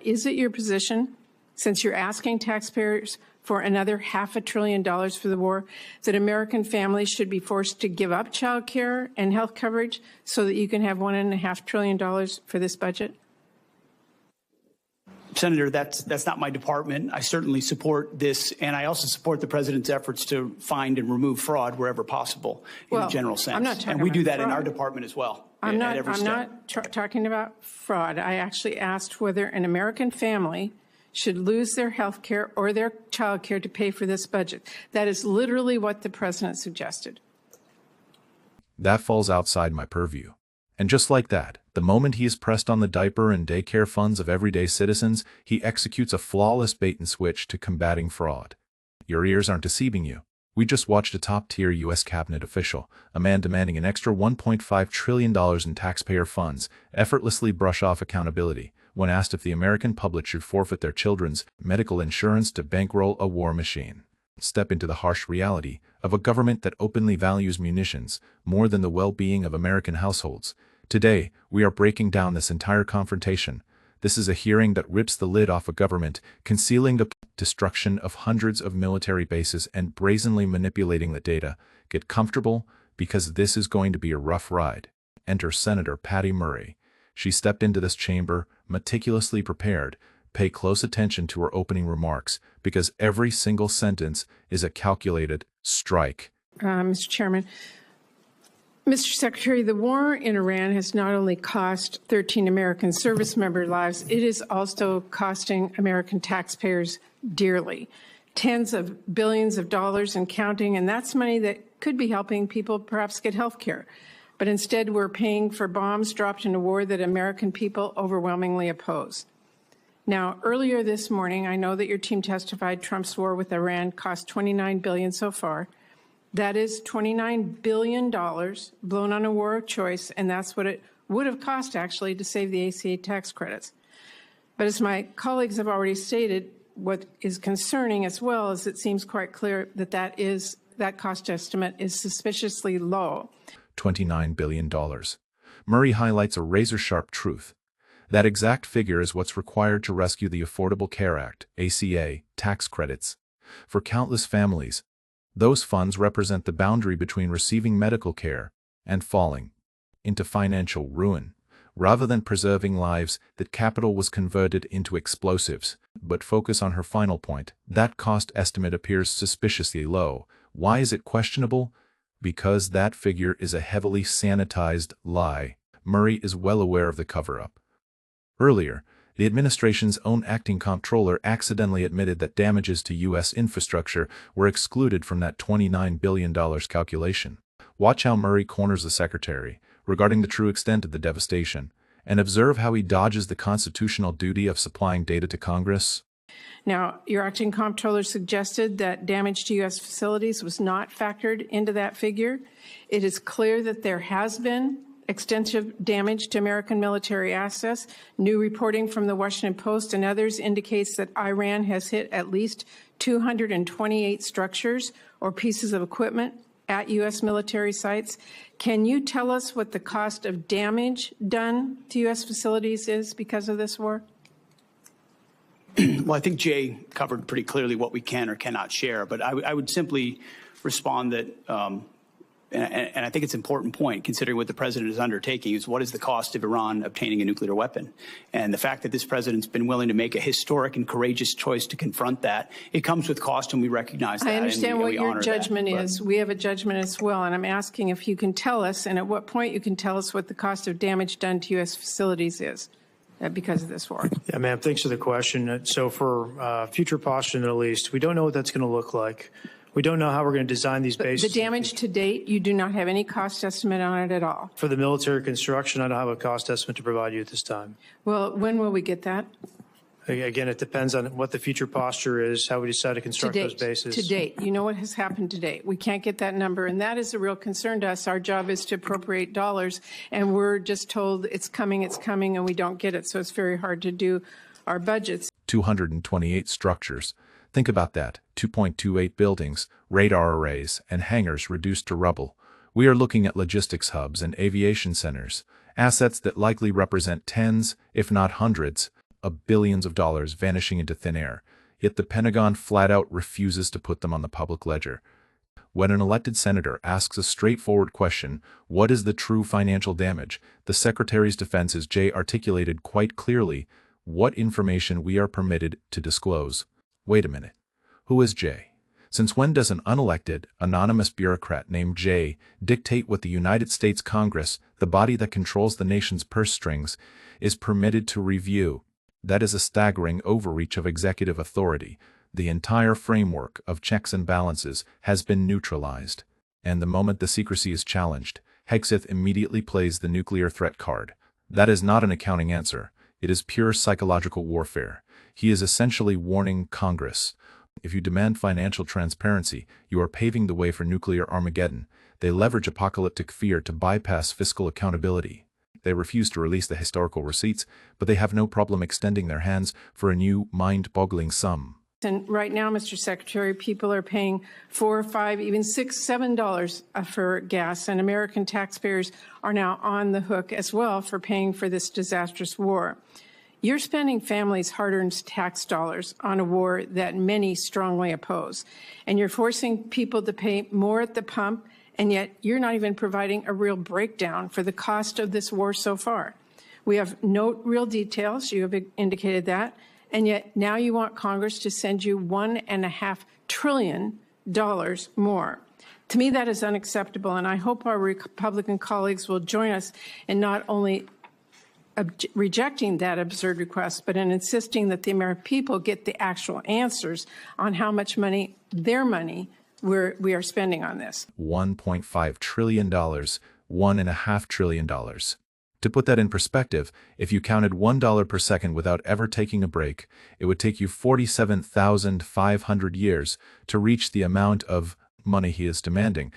Is it your position, since you're asking taxpayers for another $500 billion for the war, that American families should be forced to give up child care and health coverage so that you can have $1.5 trillion for this budget? Senator, that's not my department. I certainly support this, and I also support the president's efforts to find and remove fraud wherever possible in a general sense. I'm not talking and we do that fraud. in our department as well. I'm not talking about fraud. I actually asked whether an American family should lose their health care or their child care to pay for this budget. That is literally what the president suggested. That falls outside my purview. And just like that, the moment he is pressed on the diaper and daycare funds of everyday citizens, he executes a flawless bait-and-switch to combating fraud. Your ears aren't deceiving you. We just watched a top-tier U.S. cabinet official, a man demanding an extra $1.5 trillion in taxpayer funds, effortlessly brush off accountability when asked if the American public should forfeit their children's medical insurance to bankroll a war machine. Step into the harsh reality of a government that openly values munitions more than the well-being of American households. Today, we are breaking down this entire confrontation. This is a hearing that rips the lid off a government, concealing the destruction of hundreds of military bases and brazenly manipulating the data. Get comfortable, because this is going to be a rough ride. Enter Senator Patty Murray. She stepped into this chamber, meticulously prepared. Pay close attention to her opening remarks, because every single sentence is a calculated strike. Mr. Chairman, Mr. Secretary, the war in Iran has not only cost 13 American service member lives, it is also costing American taxpayers dearly. Tens of billions of dollars and counting, and that's money that could be helping people perhaps get health care. But instead, we're paying for bombs dropped in a war that American people overwhelmingly oppose. Now, earlier this morning, I know that your team testified Trump's war with Iran cost $29 billion so far. That is $29 billion blown on a war of choice, and that's what it would have cost, actually, to save the ACA tax credits. But as my colleagues have already stated, what is concerning as well is it seems quite clear that that cost estimate is suspiciously low. $29 billion. Murray highlights a razor-sharp truth. That exact figure is what's required to rescue the Affordable Care Act, ACA, tax credits. For countless families, those funds represent the boundary between receiving medical care and falling into financial ruin. Rather than preserving lives, that capital was converted into explosives. But focus on her final point. That cost estimate appears suspiciously low. Why is it questionable? Because that figure is a heavily sanitized lie. Murray is well aware of the cover-up. Earlier, the administration's own acting comptroller accidentally admitted that damages to U.S. infrastructure were excluded from that $29 billion calculation. Watch how Murray corners the secretary regarding the true extent of the devastation, and observe how he dodges the constitutional duty of supplying data to Congress. Now, your acting comptroller suggested that damage to U.S. facilities was not factored into that figure. It is clear that there has been extensive damage to American military assets. New reporting from the Washington Post and others indicates that Iran has hit at least 228 structures or pieces of equipment at U.S. military sites. Can you tell us what the cost of damage done to U.S. facilities is because of this war? Well, I think Jay covered pretty clearly what we can or cannot share, but I would simply respond that and I think it's an important point, considering what the president is undertaking, is what is the cost of Iran obtaining a nuclear weapon? And the fact that this president's been willing to make a historic and courageous choice to confront that, it comes with cost, and we recognize that. I understand what your judgment is. We have a judgment as well, and I'm asking if you can tell us, and at what point you can tell us what the cost of damage done to U.S. facilities is because of this war. Yeah, ma'am, thanks for the question. So for future posture, at least, we don't know what that's going to look like. We don't know how we're going to design these bases. The damage to date, you do not have any cost estimate on it at all? For the military construction, I don't have a cost estimate to provide you at this time. Well, when will we get that? Again, it depends on what the future posture is, how we decide to construct those bases. To date, you know what has happened to date. We can't get that number, and that is a real concern to us. Our job is to appropriate dollars, and we're just told it's coming, and we don't get it, so it's very hard to do our budgets. 228 structures. Think about that. 2.28 buildings, radar arrays, and hangars reduced to rubble. We are looking at logistics hubs and aviation centers, assets that likely represent tens, if not hundreds, of billions of dollars vanishing into thin air, yet the Pentagon flat out refuses to put them on the public ledger. When an elected senator asks a straightforward question, what is the true financial damage, the Secretary's defense is articulated quite clearly what information we are permitted to disclose. Wait a minute. Who is Jay? Since when does an unelected, anonymous bureaucrat named Jay dictate what the United States Congress, the body that controls the nation's purse strings, is permitted to review? That is a staggering overreach of executive authority. The entire framework of checks and balances has been neutralized. And the moment the secrecy is challenged, Hegseth immediately plays the nuclear threat card. That is not an accounting answer. It is pure psychological warfare. He is essentially warning Congress. If you demand financial transparency, you are paving the way for nuclear Armageddon. They leverage apocalyptic fear to bypass fiscal accountability. They refuse to release the historical receipts, but they have no problem extending their hands for a new, mind-boggling sum. And right now, Mr. Secretary, people are paying $4, $5, even $6, $7 for gas, and American taxpayers are now on the hook as well for paying for this disastrous war. You're spending families' hard-earned tax dollars on a war that many strongly oppose, and you're forcing people to pay more at the pump, and yet you're not even providing a real breakdown for the cost of this war so far. We have no real details, you have indicated that, and yet now you want Congress to send you $1.5 trillion more. To me, that is unacceptable, and I hope our Republican colleagues will join us in not only rejecting that absurd request, but in insisting that the American people get the actual answers on how much money, their money, we are spending on this. $1.5 trillion, $1.5 trillion. To put that in perspective, if you counted $1 per second without ever taking a break, it would take you 47,500 years to reach the amount of money he is demanding.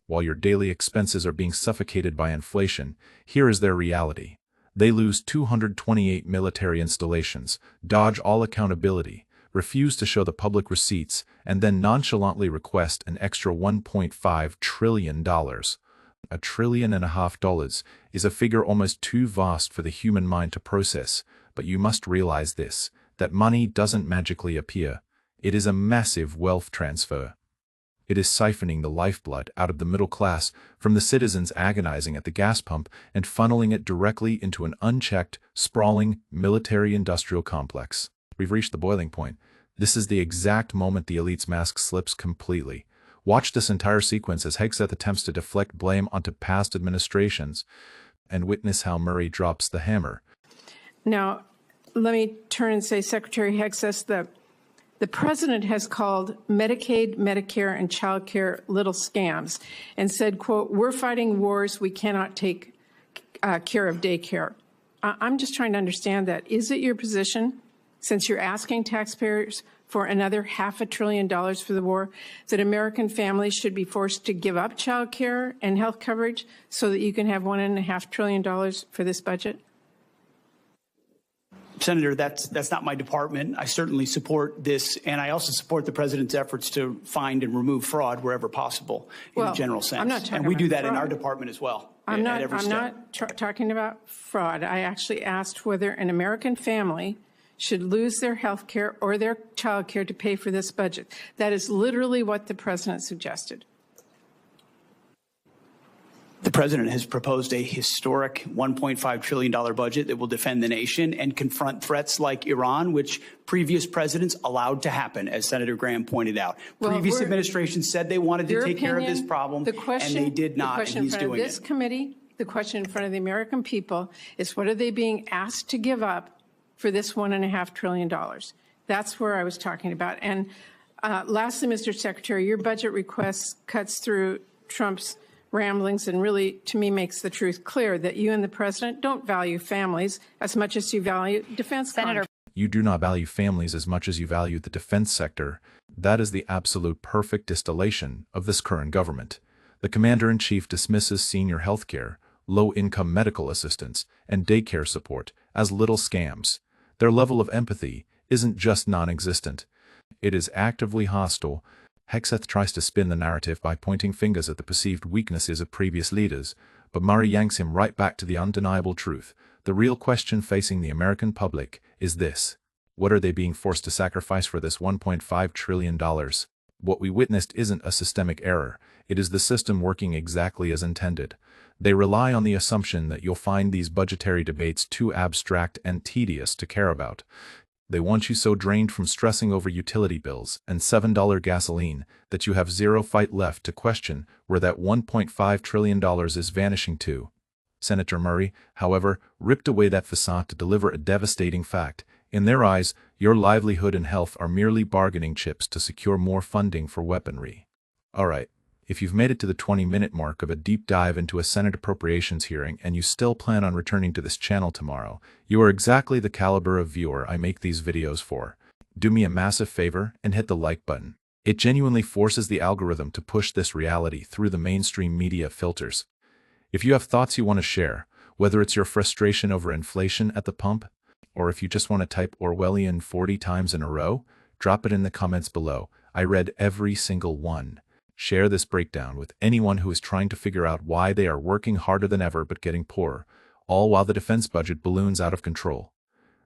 While your daily expenses are being suffocated by inflation, here is their reality. They lose 228 military installations, dodge all accountability, refuse to show the public receipts, and then nonchalantly request an extra $1.5 trillion. $1.5 trillion is a figure almost too vast for the human mind to process, but you must realize this, that money doesn't magically appear. It is a massive wealth transfer. It is siphoning the lifeblood out of the middle class from the citizens agonizing at the gas pump and funneling it directly into an unchecked, sprawling military-industrial complex. We've reached the boiling point. This is the exact moment the elite's mask slips completely. Watch this entire sequence as Hegseth attempts to deflect blame onto past administrations, and witness how Murray drops the hammer. Now, let me turn and say, Secretary Hegseth, the president has called Medicaid, Medicare, and Childcare little scams and said, quote, we're fighting wars, we cannot take care of daycare. I'm just trying to understand that. Is it your position, since you're asking taxpayers for another $500 billion for the war, that American families should be forced to give up child care and health coverage so that you can have $1.5 trillion for this budget? Senator, that's not my department. I certainly support this, and I also support the president's efforts to find and remove fraud wherever possible in a general sense. I'm not talking and we do that fraud. in our department as well. I'm not talking about fraud. I actually asked whether an American family should lose their health care or their child care to pay for this budget. That is literally what the president suggested. The president has proposed a historic $1.5 trillion budget that will defend the nation and confront threats like Iran, which previous presidents allowed to happen, as Senator Graham pointed out. Well, previous administrations said they wanted to take care of this problem, and they did not, and he's doing it. The question in front of the American people is, what are they being asked to give up for this $1.5 trillion? That's where I was talking about. And lastly, Mr. Secretary, your budget request cuts through Trump's ramblings and really, to me, makes the truth clear that you and the president don't value families as much as you value defense contractors. You do not value families as much as you value the defense sector. That is the absolute perfect distillation of this current government. The commander-in-chief dismisses senior health care, low-income medical assistance, and daycare support as little scams. Their level of empathy isn't just non-existent. It is actively hostile. Hegseth tries to spin the narrative by pointing fingers at the perceived weaknesses of previous leaders, but Murray yanks him right back to the undeniable truth. The real question facing the American public is this: what are they being forced to sacrifice for this $1.5 trillion? What we witnessed isn't a systemic error, it is the system working exactly as intended. They rely on the assumption that you'll find these budgetary debates too abstract and tedious to care about. They want you so drained from stressing over utility bills and $7 gasoline that you have zero fight left to question where that $1.5 trillion is vanishing to. Senator Murray, however, ripped away that facade to deliver a devastating fact. In their eyes, your livelihood and health are merely bargaining chips to secure more funding for weaponry. All right, if you've made it to the 20-minute mark of a deep dive into a Senate appropriations hearing and you still plan on returning to this channel tomorrow, you are exactly the caliber of viewer I make these videos for. Do me a massive favor and hit the like button. It genuinely forces the algorithm to push this reality through the mainstream media filters. If you have thoughts you want to share, whether it's your frustration over inflation at the pump, or if you just want to type Orwellian 40 times in a row, drop it in the comments below. I read every single one. Share this breakdown with anyone who is trying to figure out why they are working harder than ever but getting poorer, all while the defense budget balloons out of control.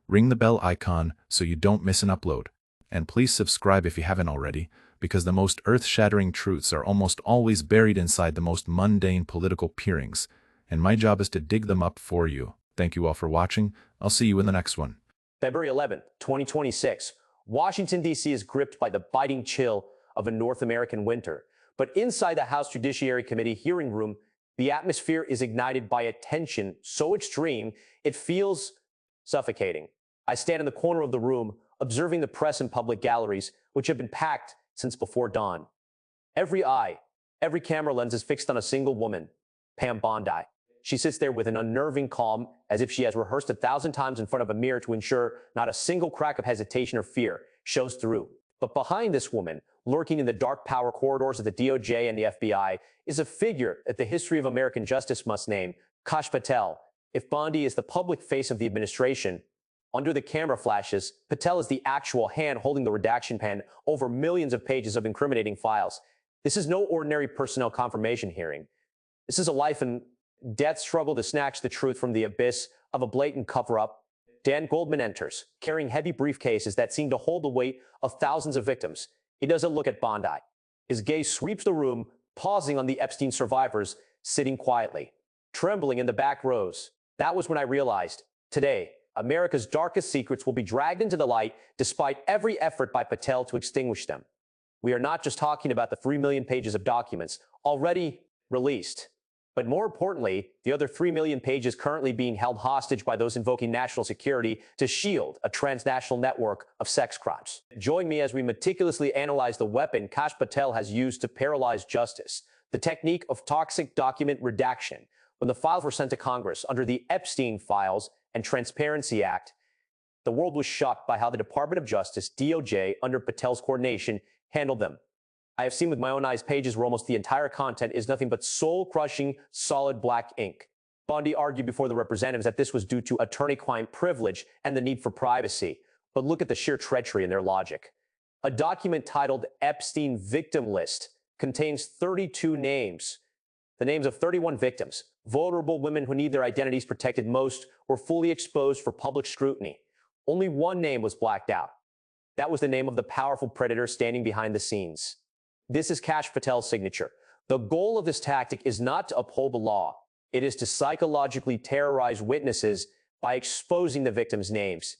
Ring the bell icon so you don't miss an upload. And please subscribe if you haven't already, because the most earth-shattering truths are almost always buried inside the most mundane political peerings, and my job is to dig them up for you. Thank you all for watching. I'll see you in the next one. February 11th, 2026. Washington, D.C. is gripped by the biting chill of a North American winter. But inside the House Judiciary Committee hearing room, the atmosphere is ignited by a tension so extreme it feels suffocating. I stand in the corner of the room, observing the press and public galleries, which have been packed since before dawn. Every eye, every camera lens is fixed on a single woman, Pam Bondi. She sits there with an unnerving calm, as if she has rehearsed 1,000 times in front of a mirror to ensure not a single crack of hesitation or fear shows through. But behind this woman, lurking in the dark power corridors of the DOJ and the FBI, is a figure that the history of American justice must name, Kash Patel. If Bondi is the public face of the administration, under the camera flashes, Patel is the actual hand holding the redaction pen over millions of pages of incriminating files. This is no ordinary personnel confirmation hearing. This is a life and death struggle to snatch the truth from the abyss of a blatant cover-up. Dan Goldman enters, carrying heavy briefcases that seem to hold the weight of thousands of victims. He doesn't look at Bondi. His gaze sweeps the room, pausing on the Epstein survivors, sitting quietly, trembling in the back rows. That was when I realized, today, America's darkest secrets will be dragged into the light despite every effort by Patel to extinguish them. We are not just talking about the 3 million pages of documents already released, but more importantly, the other 3 million pages currently being held hostage by those invoking national security to shield a transnational network of sex crimes. Join me as we meticulously analyze the weapon Kash Patel has used to paralyze justice, the technique of toxic document redaction. When the files were sent to Congress under the Epstein Files and Transparency Act, the world was shocked by how the Department of Justice, DOJ, under Patel's coordination, handled them. I have seen with my own eyes pages where almost the entire content is nothing but soul-crushing, solid black ink. Bondi argued before the representatives that this was due to attorney-client privilege and the need for privacy. But look at the sheer treachery in their logic. A document titled Epstein Victim List contains 32 names, the names of 31 victims, vulnerable women who need their identities protected most were fully exposed for public scrutiny. Only one name was blacked out. That was the name of the powerful predator standing behind the scenes. This is Kash Patel's signature. The goal of this tactic is not to uphold the law. It is to psychologically terrorize witnesses by exposing the victims' names.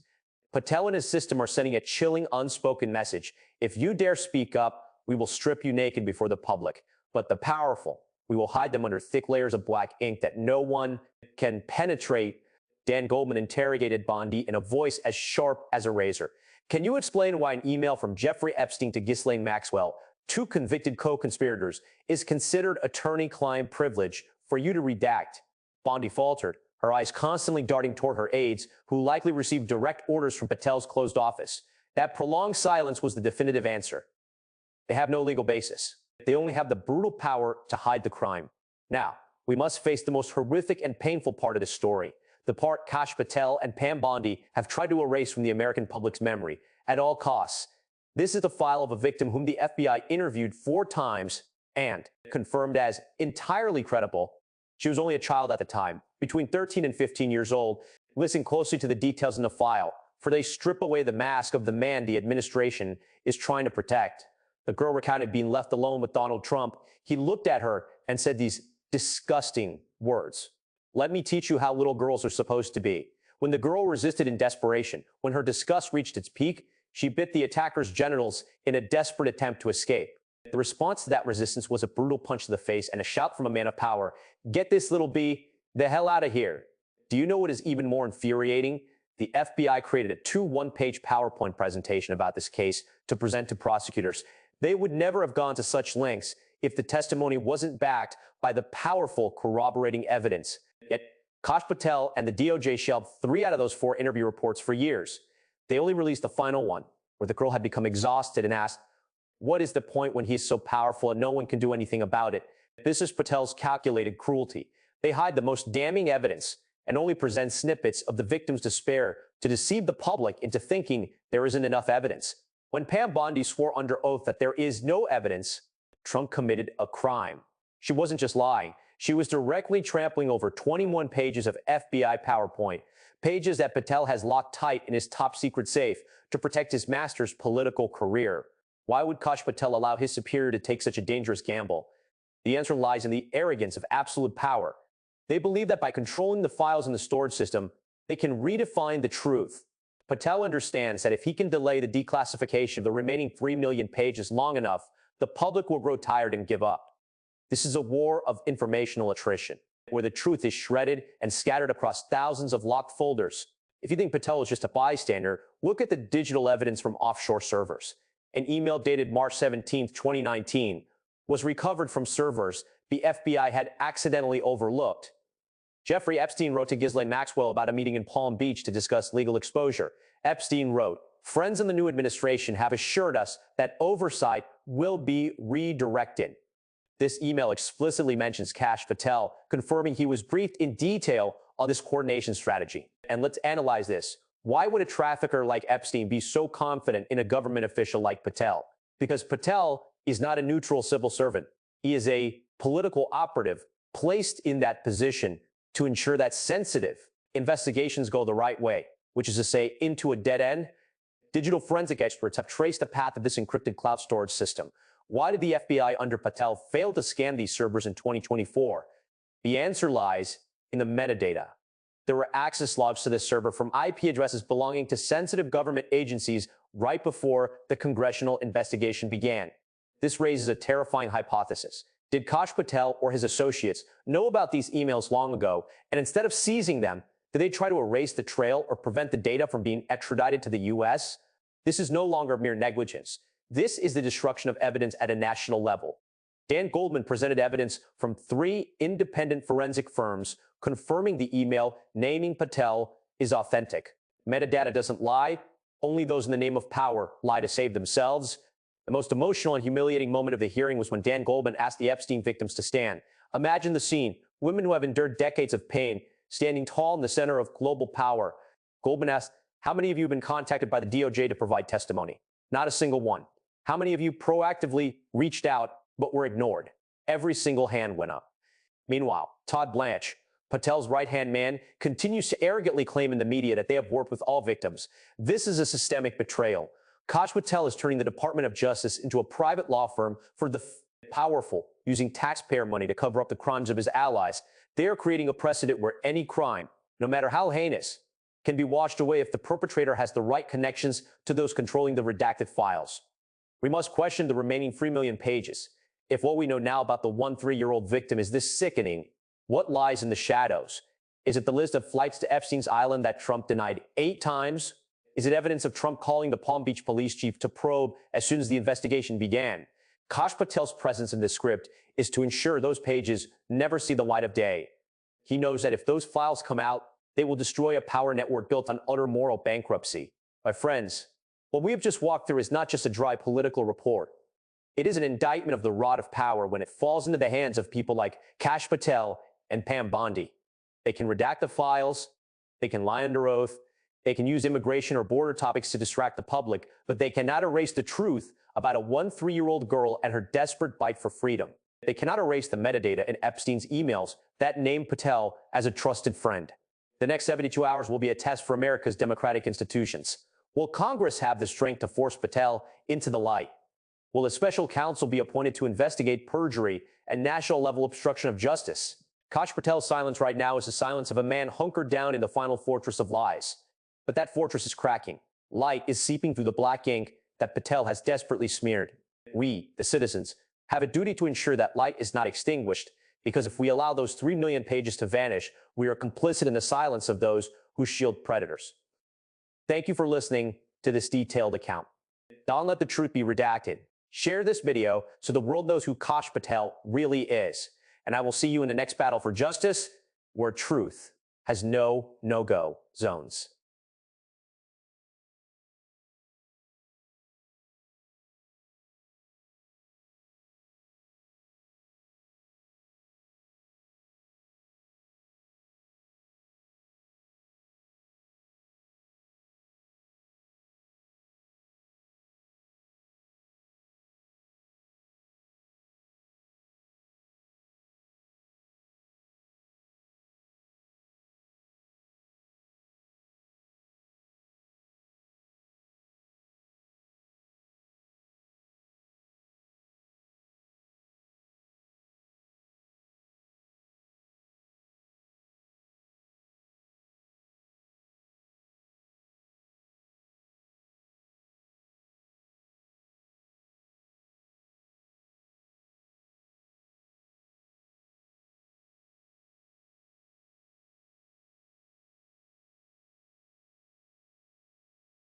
Patel and his system are sending a chilling, unspoken message. If you dare speak up, we will strip you naked before the public. But the powerful, we will hide them under thick layers of black ink that no one can penetrate. Dan Goldman interrogated Bondi in a voice as sharp as a razor. Can you explain why an email from Jeffrey Epstein to Ghislaine Maxwell, two convicted co-conspirators, is considered attorney-client privilege for you to redact? Bondi faltered, her eyes constantly darting toward her aides, who likely received direct orders from Patel's closed office. That prolonged silence was the definitive answer. They have no legal basis. They only have the brutal power to hide the crime. Now, we must face the most horrific and painful part of this story, the part Kash Patel and Pam Bondi have tried to erase from the American public's memory at all costs. This is the file of a victim whom the FBI interviewed 4 times and confirmed as entirely credible. She was only a child at the time, between 13 and 15 years old, Listen closely to the details in the file, for they strip away the mask of the man the administration is trying to protect. The girl recounted being left alone with Donald Trump. He looked at her and said these disgusting words. "Let me teach you how little girls are supposed to be." When the girl resisted in desperation, when her disgust reached its peak, she bit the attacker's genitals in a desperate attempt to escape. The response to that resistance was a brutal punch to the face and a shout from a man of power: "Get this little bee the hell out of here." Do you know what is even more infuriating? The FBI created a 2 one-page PowerPoint presentation about this case to present to prosecutors. They would never have gone to such lengths if the testimony wasn't backed by the powerful corroborating evidence. Yet Kash Patel and the DOJ shelved 3 out of those 4 interview reports for years. They only released the final one, where the girl had become exhausted and asked, "What is the point when he's so powerful and no one can do anything about it?" This is Patel's calculated cruelty. They hide the most damning evidence and only present snippets of the victim's despair to deceive the public into thinking there isn't enough evidence. When Pam Bondi swore under oath that there is no evidence, Trump committed a crime. She wasn't just lying. She was directly trampling over 21 pages of FBI PowerPoint, pages that Patel has locked tight in his top secret safe to protect his master's political career. Why would Kash Patel allow his superior to take such a dangerous gamble? The answer lies in the arrogance of absolute power. They believe that by controlling the files in the storage system, they can redefine the truth. Patel understands that if he can delay the declassification of the remaining 3 million pages long enough, the public will grow tired and give up. This is a war of informational attrition, where the truth is shredded and scattered across thousands of locked folders. If you think Patel is just a bystander, look at the digital evidence from offshore servers. An email dated March 17, 2019, was recovered from servers the FBI had accidentally overlooked. Jeffrey Epstein wrote to Ghislaine Maxwell about a meeting in Palm Beach to discuss legal exposure. Epstein wrote, "Friends in the new administration have assured us that oversight will be redirected." This email explicitly mentions Kash Patel, confirming he was briefed in detail on this coordination strategy. And let's analyze this. Why would a trafficker like Epstein be so confident in a government official like Patel? Because Patel is not a neutral civil servant. He is a political operative placed in that position to ensure that sensitive investigations go the right way, which is to say, into a dead end. Digital forensic experts have traced the path of this encrypted cloud storage system. Why did the FBI under Patel fail to scan these servers in 2024? The answer lies in the metadata. There were access logs to this server from IP addresses belonging to sensitive government agencies right before the congressional investigation began. This raises a terrifying hypothesis. Did Kash Patel or his associates know about these emails long ago, and instead of seizing them, did they try to erase the trail or prevent the data from being extradited to the U.S.? This is no longer mere negligence. This is the destruction of evidence at a national level. Dan Goldman presented evidence from 3 independent forensic firms confirming the email naming Patel is authentic. Metadata doesn't lie. Only those in the name of power lie to save themselves. The most emotional and humiliating moment of the hearing was when Dan Goldman asked the Epstein victims to stand. Imagine the scene. Women who have endured decades of pain, standing tall in the center of global power. Goldman asked, "How many of you have been contacted by the DOJ to provide testimony?" Not a single one. "How many of you proactively reached out but were ignored?" Every single hand went up. Meanwhile, Todd Blanche, Patel's right-hand man, continues to arrogantly claim in the media that they have worked with all victims. This is a systemic betrayal. Kash Patel is turning the Department of Justice into a private law firm for the powerful, using taxpayer money to cover up the crimes of his allies. They are creating a precedent where any crime, no matter how heinous, can be washed away if the perpetrator has the right connections to those controlling the redacted files. We must question the remaining 3 million pages. If what we know now about the 3-year-old victim is this sickening, what lies in the shadows? Is it the list of flights to Epstein's Island that Trump denied 8 times? Is it evidence of Trump calling the Palm Beach police chief to probe as soon as the investigation began? Kash Patel's presence in this script is to ensure those pages never see the light of day. He knows that if those files come out, they will destroy a power network built on utter moral bankruptcy. My friends, what we have just walked through is not just a dry political report. It is an indictment of the rod of power when it falls into the hands of people like Kash Patel and Pam Bondi. They can redact the files, they can lie under oath, they can use immigration or border topics to distract the public, but they cannot erase the truth about a 3-year-old girl and her desperate bite for freedom. They cannot erase the metadata in Epstein's emails that name Patel as a trusted friend. The next 72 hours will be a test for America's democratic institutions. Will Congress have the strength to force Patel into the light? Will a special counsel be appointed to investigate perjury and national-level obstruction of justice? Kash Patel's silence right now is the silence of a man hunkered down in the final fortress of lies. But that fortress is cracking. Light is seeping through the black ink that Patel has desperately smeared. We, the citizens, have a duty to ensure that light is not extinguished, because if we allow those 3 million pages to vanish, we are complicit in the silence of those who shield predators. Thank you for listening to this detailed account. Don't let the truth be redacted. Share this video so the world knows who Kash Patel really is. And I will see you in the next battle for justice, where truth has no no-go zones.